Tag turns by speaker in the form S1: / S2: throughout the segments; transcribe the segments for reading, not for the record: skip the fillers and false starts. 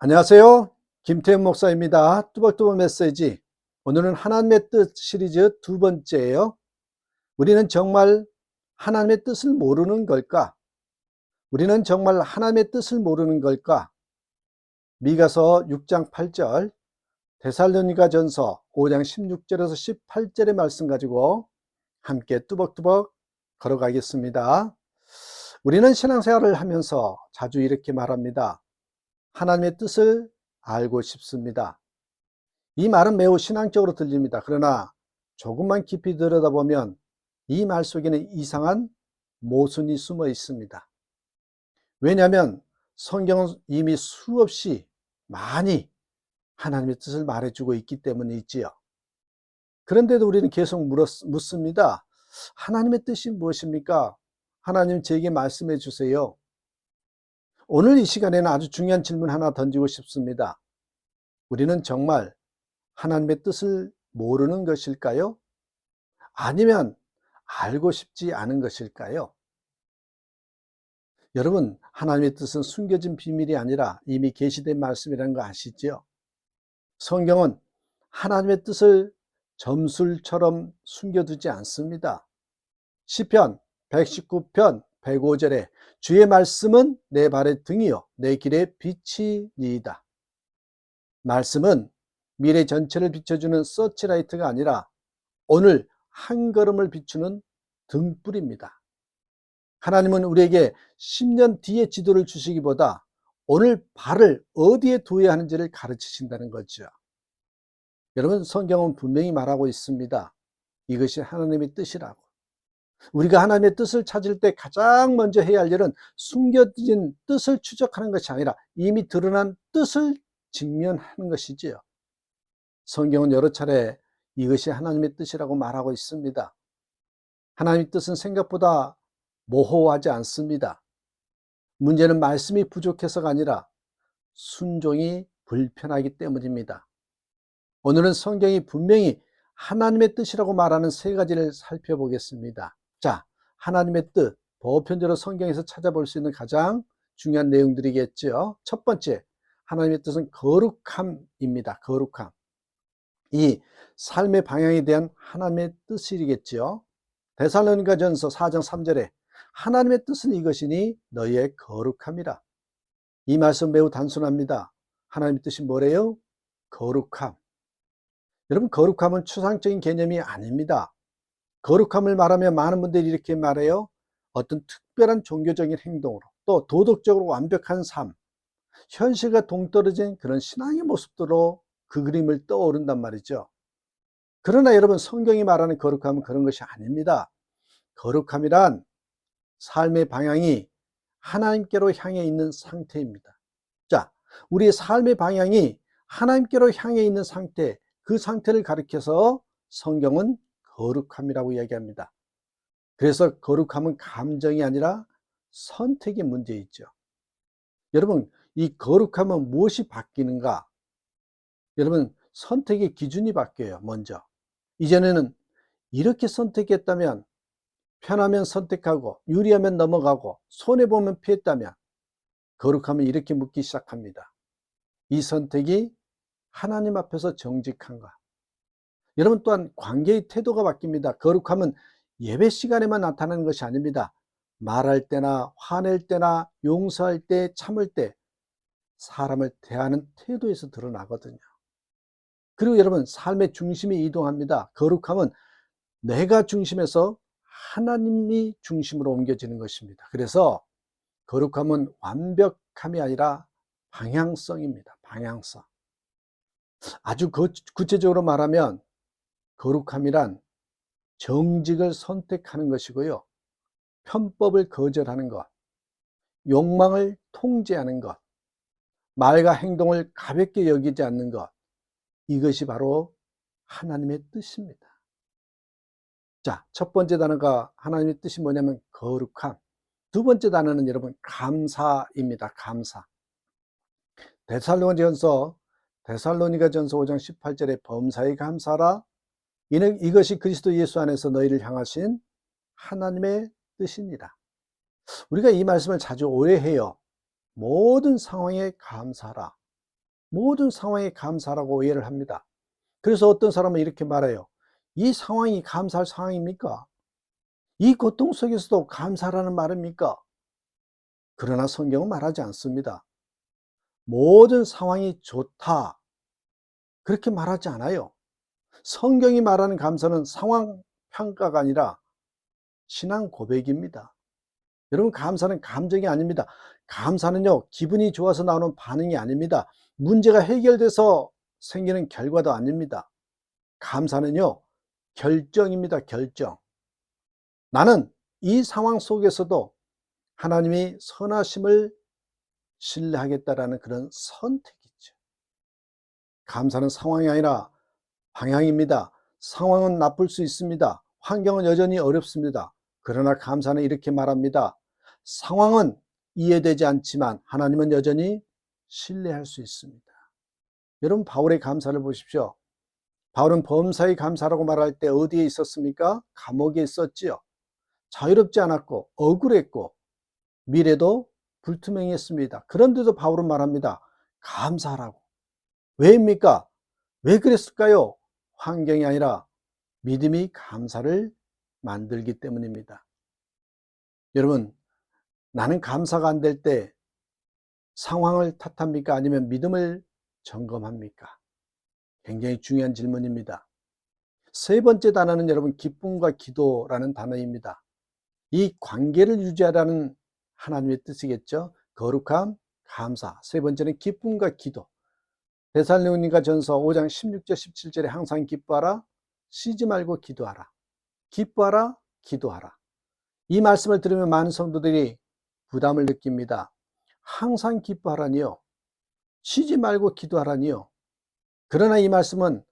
S1: 안녕하세요. 김태형 목사입니다. 뚜벅뚜벅 메시지. 오늘은 하나님의 뜻 시리즈 두 번째예요. 우리는 정말 하나님의 뜻을 모르는 걸까? 우리는 정말 하나님의 뜻을 모르는 걸까? 미가서 6장 8절, 데살로니가전서 5장 16절에서 18절의 말씀 가지고 함께 뚜벅뚜벅 걸어가겠습니다. 우리는 신앙생활을 하면서 자주 이렇게 말합니다. 하나님의 뜻을 알고 싶습니다. 이 말은 매우 신앙적으로 들립니다. 그러나 조금만 깊이 들여다보면 이 말 속에는 이상한 모순이 숨어 있습니다. 왜냐하면 성경은 이미 수없이 많이 하나님의 뜻을 말해주고 있기 때문이지요. 그런데도 우리는 계속 묻습니다. 하나님의 뜻이 무엇입니까? 하나님 제게 말씀해 주세요. 오늘 이 시간에는 아주 중요한 질문 하나 던지고 싶습니다. 우리는 정말 하나님의 뜻을 모르는 것일까요? 아니면 알고 싶지 않은 것일까요? 여러분, 하나님의 뜻은 숨겨진 비밀이 아니라 이미 계시된 말씀이라는 거 아시죠? 성경은 하나님의 뜻을 점술처럼 숨겨두지 않습니다. 시편 119편 105절에 주의 말씀은 내 발의 등이요 내 길의 빛이니이다. 말씀은 미래 전체를 비춰주는 서치라이트가 아니라 오늘 한 걸음을 비추는 등불입니다. 하나님은 우리에게 10년 뒤의 지도를 주시기보다 오늘 발을 어디에 두어야 하는지를 가르치신다는 거죠. 여러분, 성경은 분명히 말하고 있습니다. 이것이 하나님의 뜻이라고. 우리가 하나님의 뜻을 찾을 때 가장 먼저 해야 할 일은 숨겨진 뜻을 추적하는 것이 아니라 이미 드러난 뜻을 직면하는 것이지요. 성경은 여러 차례 이것이 하나님의 뜻이라고 말하고 있습니다. 하나님의 뜻은 생각보다 모호하지 않습니다. 문제는 말씀이 부족해서가 아니라 순종이 불편하기 때문입니다. 오늘은 성경이 분명히 하나님의 뜻이라고 말하는 세 가지를 살펴보겠습니다. 자, 하나님의 뜻, 보편적으로 성경에서 찾아볼 수 있는 가장 중요한 내용들이겠죠. 첫 번째, 하나님의 뜻은 거룩함입니다. 거룩함. 이 삶의 방향에 대한 하나님의 뜻이겠죠. 데살로니가전서 4장 3절에 하나님의 뜻은 이것이니 너희의 거룩함이라. 이 말씀 매우 단순합니다. 하나님의 뜻이 뭐래요? 거룩함. 여러분, 거룩함은 추상적인 개념이 아닙니다. 거룩함을 말하면 많은 분들이 이렇게 말해요. 어떤 특별한 종교적인 행동으로, 또 도덕적으로 완벽한 삶, 현실과 동떨어진 그런 신앙의 모습들로 그 그림을 떠오른단 말이죠. 그러나 여러분, 성경이 말하는 거룩함은 그런 것이 아닙니다. 거룩함이란 삶의 방향이 하나님께로 향해 있는 상태입니다. 자, 우리의 삶의 방향이 하나님께로 향해 있는 상태, 그 상태를 가리켜서 성경은 거룩함이라고 이야기합니다. 그래서 거룩함은 감정이 아니라 선택의 문제이죠. 여러분, 이 거룩함은 무엇이 바뀌는가? 여러분, 선택의 기준이 바뀌어요. 먼저 이전에는 이렇게 선택했다면, 편하면 선택하고 유리하면 넘어가고 손해보면 피했다면, 거룩함은 이렇게 묻기 시작합니다. 이 선택이 하나님 앞에서 정직한가? 여러분, 또한 관계의 태도가 바뀝니다. 거룩함은 예배 시간에만 나타나는 것이 아닙니다. 말할 때나 화낼 때나 용서할 때, 참을 때 사람을 대하는 태도에서 드러나거든요. 그리고 여러분, 삶의 중심이 이동합니다. 거룩함은 내가 중심에서 하나님이 중심으로 옮겨지는 것입니다. 그래서 거룩함은 완벽함이 아니라 방향성입니다. 방향성. 아주 구체적으로 말하면 거룩함이란 정직을 선택하는 것이고요. 편법을 거절하는 것, 욕망을 통제하는 것, 말과 행동을 가볍게 여기지 않는 것, 이것이 바로 하나님의 뜻입니다. 자, 첫 번째 단어가 하나님의 뜻이 뭐냐면 거룩함. 두 번째 단어는 여러분 감사입니다. 감사. 데살로니가전서 5장 18절에 범사에 감사하라. 이것이 그리스도 예수 안에서 너희를 향하신 하나님의 뜻이니라. 우리가 이 말씀을 자주 오해해요. 모든 상황에 감사하라. 모든 상황에 감사라고 오해를 합니다. 그래서 어떤 사람은 이렇게 말해요. 이 상황이 감사할 상황입니까? 이 고통 속에서도 감사라는 말입니까? 그러나 성경은 말하지 않습니다. 모든 상황이 좋다, 그렇게 말하지 않아요. 성경이 말하는 감사는 상황 평가가 아니라 신앙 고백입니다. 여러분, 감사는 감정이 아닙니다. 감사는요, 기분이 좋아서 나오는 반응이 아닙니다. 문제가 해결돼서 생기는 결과도 아닙니다. 감사는요, 결정입니다. 결정. 나는 이 상황 속에서도 하나님이 선하심을 신뢰하겠다라는 그런 선택이죠. 감사는 상황이 아니라 방향입니다. 상황은 나쁠 수 있습니다. 환경은 여전히 어렵습니다. 그러나 감사는 이렇게 말합니다. 상황은 이해되지 않지만 하나님은 여전히 신뢰할 수 있습니다. 여러분, 바울의 감사를 보십시오. 바울은 범사의 감사라고 말할 때 어디에 있었습니까? 감옥에 있었지요. 자유롭지 않았고 억울했고 미래도 불투명했습니다. 그런데도 바울은 말합니다. 감사하라고. 왜입니까? 왜 그랬을까요? 환경이 아니라 믿음이 감사를 만들기 때문입니다. 여러분, 나는 감사가 안 될 때 상황을 탓합니까? 아니면 믿음을 점검합니까? 굉장히 중요한 질문입니다. 세 번째 단어는 여러분, 기쁨과 기도라는 단어입니다. 이 관계를 유지하라는 하나님의 뜻이겠죠. 거룩함, 감사. 세 번째는 기쁨과 기도. 데살로니가 전서 5장 16절 17절에 항상 기뻐하라, 쉬지 말고 기도하라. 기뻐하라, 기도하라. 이 말씀을 들으면 많은 성도들이 부담을 느낍니다. 항상 기뻐하라니요, 쉬지 말고 기도하라니요. 그러나 이 말씀은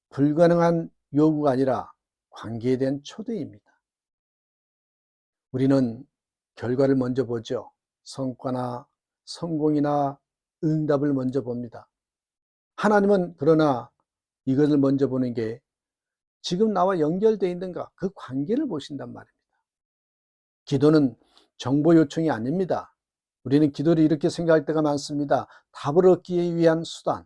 S1: 불가능한 요구가 아니라 관계에 대한 초대입니다. 우리는 결과를 먼저 보죠. 성과나 성공이나 응답을 먼저 봅니다. 하나님은 그러나 이것을 먼저 보는 게 지금 나와 연결되어 있는가, 그 관계를 보신단 말입니다. 기도는 정보 요청이 아닙니다. 우리는 기도를 이렇게 생각할 때가 많습니다. 답을 얻기 위한 수단,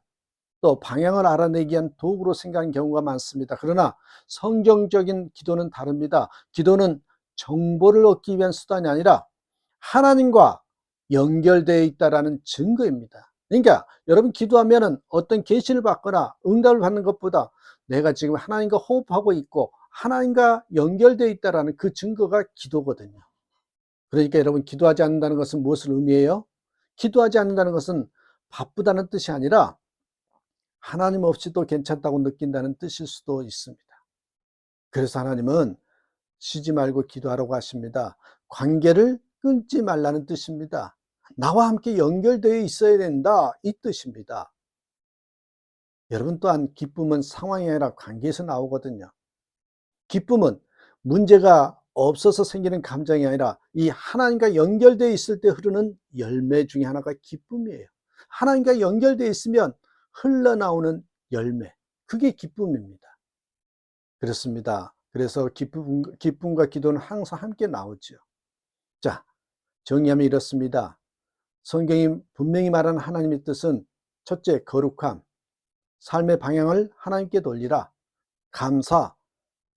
S1: 또 방향을 알아내기 위한 도구로 생각하는 경우가 많습니다. 그러나 성경적인 기도는 다릅니다. 기도는 정보를 얻기 위한 수단이 아니라 하나님과 연결되어 있다라는 증거입니다. 그러니까 여러분, 기도하면은 어떤 계시를 받거나 응답을 받는 것보다 내가 지금 하나님과 호흡하고 있고 하나님과 연결되어 있다라는 그 증거가 기도거든요. 그러니까 여러분, 기도하지 않는다는 것은 무엇을 의미해요? 기도하지 않는다는 것은 바쁘다는 뜻이 아니라 하나님 없이도 괜찮다고 느낀다는 뜻일 수도 있습니다. 그래서 하나님은 쉬지 말고 기도하라고 하십니다. 관계를 끊지 말라는 뜻입니다. 나와 함께 연결되어 있어야 된다, 이 뜻입니다. 여러분, 또한 기쁨은 상황이 아니라 관계에서 나오거든요. 기쁨은 문제가 없어서 생기는 감정이 아니라 이 하나님과 연결되어 있을 때 흐르는 열매 중에 하나가 기쁨이에요. 하나님과 연결되어 있으면 흘러나오는 열매, 그게 기쁨입니다. 그렇습니다. 그래서 기쁨과 기도는 항상 함께 나오죠. 자, 정리하면 이렇습니다. 성경이 분명히 말하는 하나님의 뜻은 첫째, 거룩함, 삶의 방향을 하나님께 돌리라. 감사,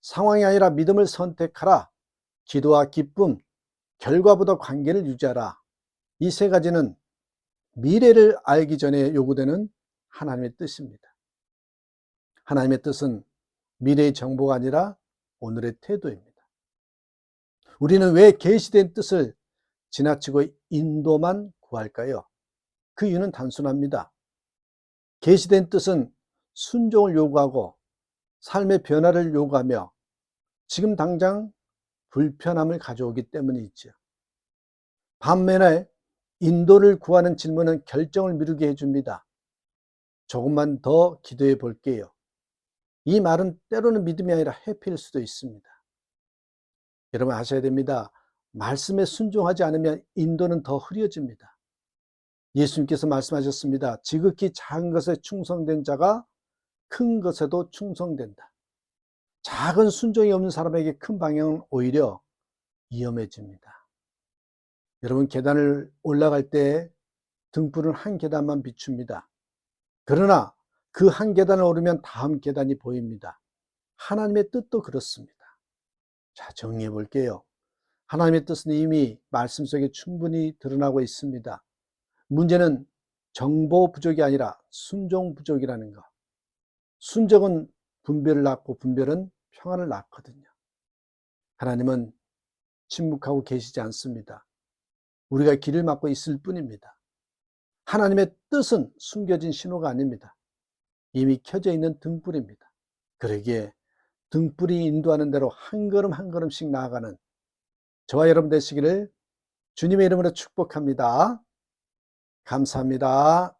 S1: 상황이 아니라 믿음을 선택하라. 기도와 기쁨, 결과보다 관계를 유지하라. 이 세 가지는 미래를 알기 전에 요구되는 하나님의 뜻입니다. 하나님의 뜻은 미래의 정보가 아니라 오늘의 태도입니다. 우리는 왜 계시된 뜻을 지나치고 인도만 구할까요? 그 이유는 단순합니다. 계시된 뜻은 순종을 요구하고 삶의 변화를 요구하며 지금 당장 불편함을 가져오기 때문이죠. 반면에 인도를 구하는 질문은 결정을 미루게 해줍니다. 조금만 더 기도해 볼게요. 이 말은 때로는 믿음이 아니라 회피일 수도 있습니다. 여러분, 아셔야 됩니다. 말씀에 순종하지 않으면 인도는 더 흐려집니다. 예수님께서 말씀하셨습니다. 지극히 작은 것에 충성된 자가 큰 것에도 충성된다. 작은 순종이 없는 사람에게 큰 방향은 오히려 위험해집니다. 여러분, 계단을 올라갈 때 등불은 한 계단만 비춥니다. 그러나 그 한 계단을 오르면 다음 계단이 보입니다. 하나님의 뜻도 그렇습니다. 자, 정리해 볼게요. 하나님의 뜻은 이미 말씀 속에 충분히 드러나고 있습니다. 문제는 정보 부족이 아니라 순종 부족이라는 것. 순종은 분별을 낳고 분별은 평안을 낳거든요. 하나님은 침묵하고 계시지 않습니다. 우리가 길을 막고 있을 뿐입니다. 하나님의 뜻은 숨겨진 신호가 아닙니다. 이미 켜져 있는 등불입니다. 그러기에 등불이 인도하는 대로 한 걸음 한 걸음씩 나아가는 저와 여러분 되시기를 주님의 이름으로 축복합니다. 감사합니다.